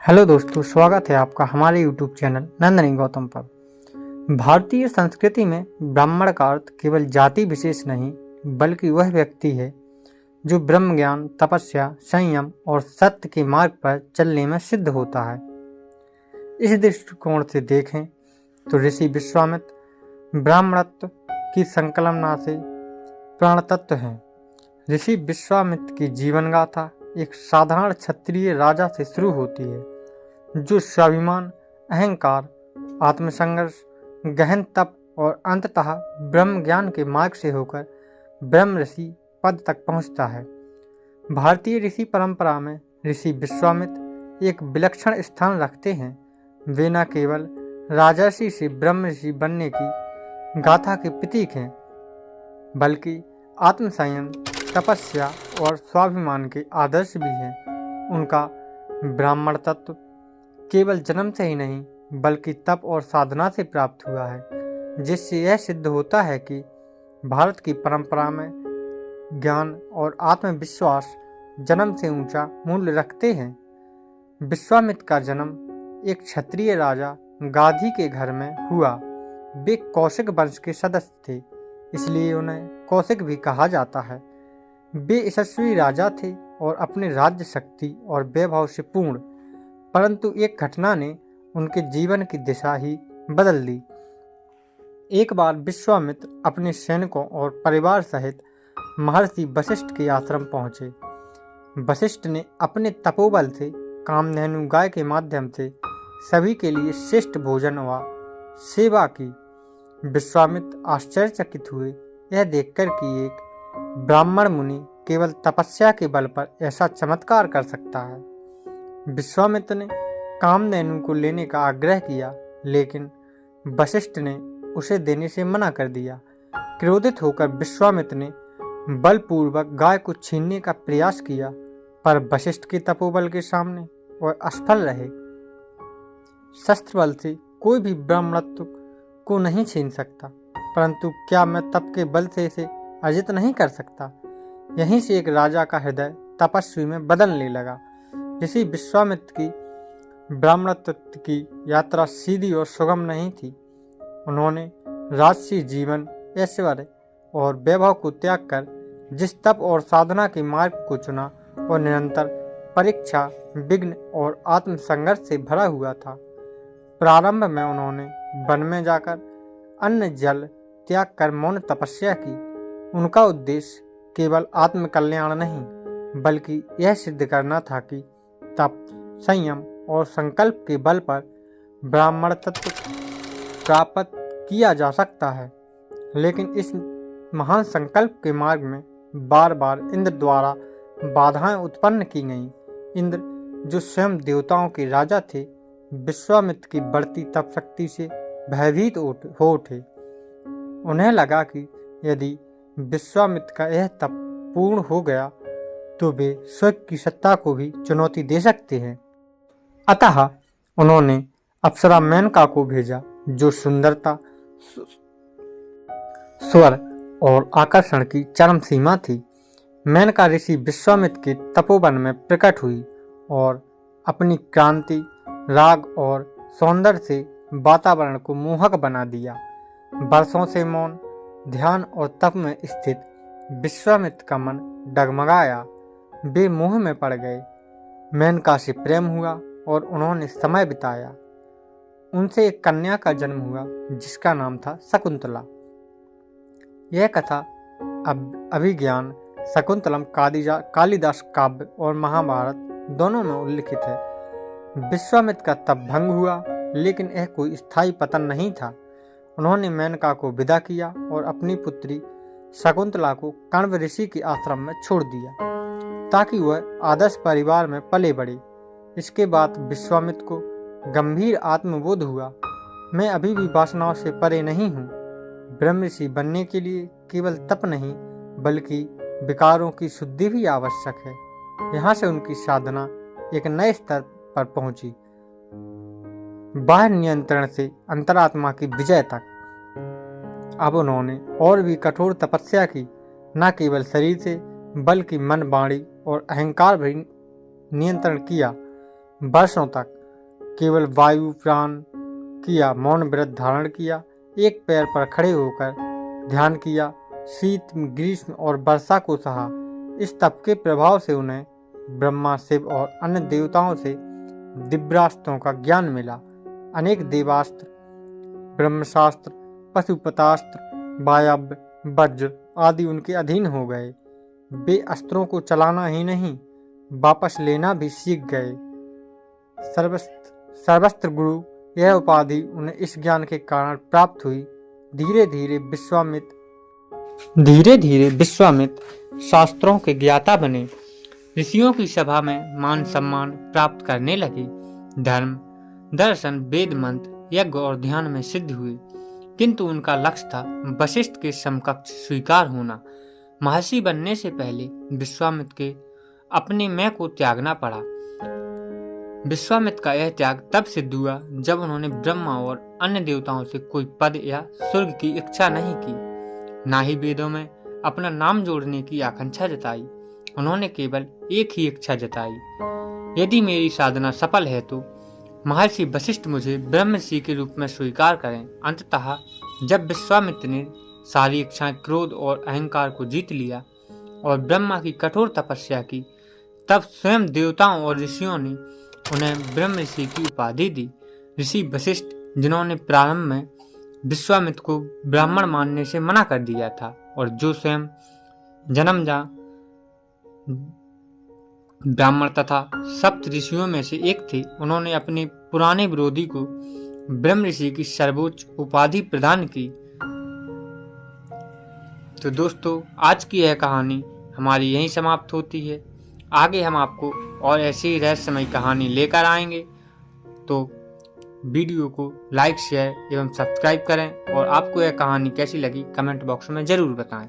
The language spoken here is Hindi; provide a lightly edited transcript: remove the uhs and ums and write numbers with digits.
हेलो दोस्तों, स्वागत है आपका हमारे यूट्यूब चैनल नंदनी गौतम पर। भारतीय संस्कृति में ब्राह्मण का अर्थ केवल जाति विशेष नहीं बल्कि वह व्यक्ति है जो ब्रह्म ज्ञान, तपस्या, संयम और सत्य के मार्ग पर चलने में सिद्ध होता है। इस दृष्टिकोण से देखें तो ऋषि विश्वामित्र ब्राह्मणत्व की संकल्पना से प्राणतत्व हैं। ऋषि विश्वामित्र की जीवन गाथा एक साधारण क्षत्रिय राजा से शुरू होती है जो स्वाभिमान, अहंकार, आत्मसंघर्ष, गहन तप और अंततः ब्रह्म ज्ञान के मार्ग से होकर ब्रह्म ऋषि पद तक पहुंचता है। भारतीय ऋषि परंपरा में ऋषि विश्वामित्र एक विलक्षण स्थान रखते हैं। वे न केवल राजर्षि से ब्रह्म ऋषि बनने की गाथा के प्रतीक हैं बल्कि आत्मसंयम, तपस्या और स्वाभिमान के आदर्श भी हैं। उनका ब्राह्मण तत्व केवल जन्म से ही नहीं बल्कि तप और साधना से प्राप्त हुआ है, जिससे यह सिद्ध होता है कि भारत की परंपरा में ज्ञान और आत्मविश्वास जन्म से ऊंचा मूल्य रखते हैं। विश्वामित्र का जन्म एक क्षत्रिय राजा गाधी के घर में हुआ। वे कौशिक वंश के सदस्य थे, इसलिए उन्हें कौशिक भी कहा जाता है। वे यशस्वी राजा थे और अपने राज्य शक्ति और वैभव से पूर्ण, परंतु एक घटना ने उनके जीवन की दिशा ही बदल दी। एक बार विश्वामित्र अपने सैनिकों और परिवार सहित महर्षि वशिष्ठ के आश्रम पहुंचे। वशिष्ठ ने अपने तपोबल से कामधेनु गाय के माध्यम से सभी के लिए श्रेष्ठ भोजन व सेवा की। विश्वामित्र आश्चर्यचकित हुए यह देखकर कि एक ब्राह्मण मुनि केवल तपस्या के बल पर ऐसा चमत्कार कर सकता है। विश्वामित्र ने कामधेनु को लेने का आग्रह किया, लेकिन वशिष्ठ ने उसे देने से मना कर दिया। क्रोधित होकर विश्वामित्र ने बलपूर्वक गाय को छीनने का प्रयास किया, पर वशिष्ठ के तपोबल के सामने वह असफल रहे। शस्त्र बल से कोई भी ब्राह्मणत्व को नहीं छीन सकता, परंतु क्या मैं तप के बल से इसे अर्जित नहीं कर सकता? यहीं से एक राजा का हृदय तपस्वी में बदलने लगा। ऋषि विश्वामित्र की ब्राह्मणत्व की यात्रा सीधी और सुगम नहीं थी। उन्होंने राजसी जीवन, ऐश्वर्य और वैभव को त्याग कर जिस तप और साधना के मार्ग को चुना और निरंतर परीक्षा, विघ्न और आत्मसंघर्ष से भरा हुआ था। प्रारंभ में उन्होंने वन में जाकर अन्न जल त्याग कर मौन तपस्या की। उनका उद्देश्य केवल आत्मकल्याण नहीं बल्कि यह सिद्ध करना था कि तप, संयम और संकल्प के बल पर ब्राह्मण तत्व प्राप्त किया जा सकता है। लेकिन इस महान संकल्प के मार्ग में बार बार इंद्र द्वारा बाधाएं उत्पन्न की गईं। इंद्र, जो स्वयं देवताओं के राजा थे, विश्वामित्र की बढ़ती तप शक्ति से भयभीत हो उठे। उन्हें लगा कि यदि विश्वामित्र का यह तप पूर्ण हो गया तो वे स्वर्ग की सत्ता को भी चुनौती दे सकते हैं। अतः उन्होंने अप्सरा मेनका को भेजा, जो सुंदरता, स्वर और आकर्षण की चरम सीमा थी। मेनका ऋषि विश्वामित्र के तपोवन में प्रकट हुई और अपनी क्रांति, राग और सौंदर्य से वातावरण को मोहक बना दिया। वर्षों से मौन, ध्यान और तप में स्थित विश्वामित्र का मन डगमगाया। वे मोह में पड़ गए। मेनका से प्रेम हुआ और उन्होंने समय बिताया। उनसे एक कन्या का जन्म हुआ जिसका नाम था शकुंतला। यह कथा अभिज्ञान, शकुंतलम कालिदास काव्य और महाभारत दोनों में उल्लिखित है। विश्वामित्र का तप भंग हुआ, लेकिन यह कोई स्थायी पतन नहीं था। उन्होंने मेनका को विदा किया और अपनी पुत्री शकुंतला को कण्व ऋषि के आश्रम में छोड़ दिया ताकि वह आदर्श परिवार में पले बढ़े। इसके बाद विश्वामित्र को गंभीर आत्मबोध हुआ, मैं अभी भी वासनाओं से परे नहीं हूँ। ब्रह्म ऋषि बनने के लिए केवल तप नहीं बल्कि विकारों की शुद्धि भी आवश्यक है। यहाँ से उनकी साधना एक नए स्तर पर पहुंची, बाह्य नियंत्रण से अंतरात्मा की विजय तक। अब उन्होंने और भी कठोर तपस्या की, न केवल शरीर से बल्कि मन, वाणी और अहंकार भी नियंत्रण किया। वर्षों तक केवल वायु प्राण किया, मौन व्रत धारण किया, एक पैर पर खड़े होकर ध्यान किया, शीत, ग्रीष्म और वर्षा को सहा। इस तप के प्रभाव से उन्हें ब्रह्मा, शिव और अन्य देवताओं से दिव्यास्त्रों का ज्ञान मिला। अनेक देवास्त्र, ब्रह्मशास्त्र, पशुपतास्त्र, वायव्य, वज्र आदि उनके अधीन हो गए। वे अस्त्रों को चलाना ही नहीं, वापस लेना भी सीख गए। सर्वस्त्र गुरु यह उपाधि उन्हें इस ज्ञान के कारण प्राप्त हुई। धीरे धीरे विश्वामित्र शास्त्रों के ज्ञाता बने, ऋषियों की सभा में मान सम्मान प्राप्त करने लगे। धर्म, दर्शन, वेद मंत्र, यज्ञ और ध्यान में सिद्ध हुए, किंतु उनका लक्ष्य था वशिष्ठ के समकक्ष स्वीकार होना। महर्षि बनने से पहले विश्वामित्र के अपने मैं को त्यागना पड़ा। विश्वामित्र का यह त्याग तब सिद्ध हुआ जब उन्होंने ब्रह्मा और अन्य देवताओं से कोई पद या स्वर्ग की इच्छा नहीं की, ना ही वेदों में अपना नाम जोड़ने की आकांक्षा जताई। उन्होंने केवल एक ही इच्छा जताई, यदि मेरी साधना सफल है तो महर्षि वशिष्ठ मुझे ब्रह्म ऋषि के रूप में स्वीकार करें। अंततः जब विश्वामित्र ने सारी इच्छाएं, क्रोध और अहंकार को जीत लिया और ब्रह्मा की कठोर तपस्या की, तब स्वयं देवताओं और ऋषियों ने उन्हें ब्रह्म ऋषि की उपाधि दी। ऋषि वशिष्ठ, जिन्होंने प्रारंभ में विश्वामित्र को ब्राह्मण मानने से मना कर दिया था और जो स्वयं जन्मजात ब्राह्मण तथा सप्त ऋषियों में से एक थे, उन्होंने अपने पुराने विरोधी को ब्रह्म ऋषि की सर्वोच्च उपाधि प्रदान की। तो दोस्तों, आज की यह कहानी हमारी यहीं समाप्त होती है। आगे हम आपको और ऐसी रहस्यमय कहानी लेकर आएंगे, तो वीडियो को लाइक, शेयर एवं सब्सक्राइब करें और आपको यह कहानी कैसी लगी कमेंट बॉक्स में जरूर बताएं।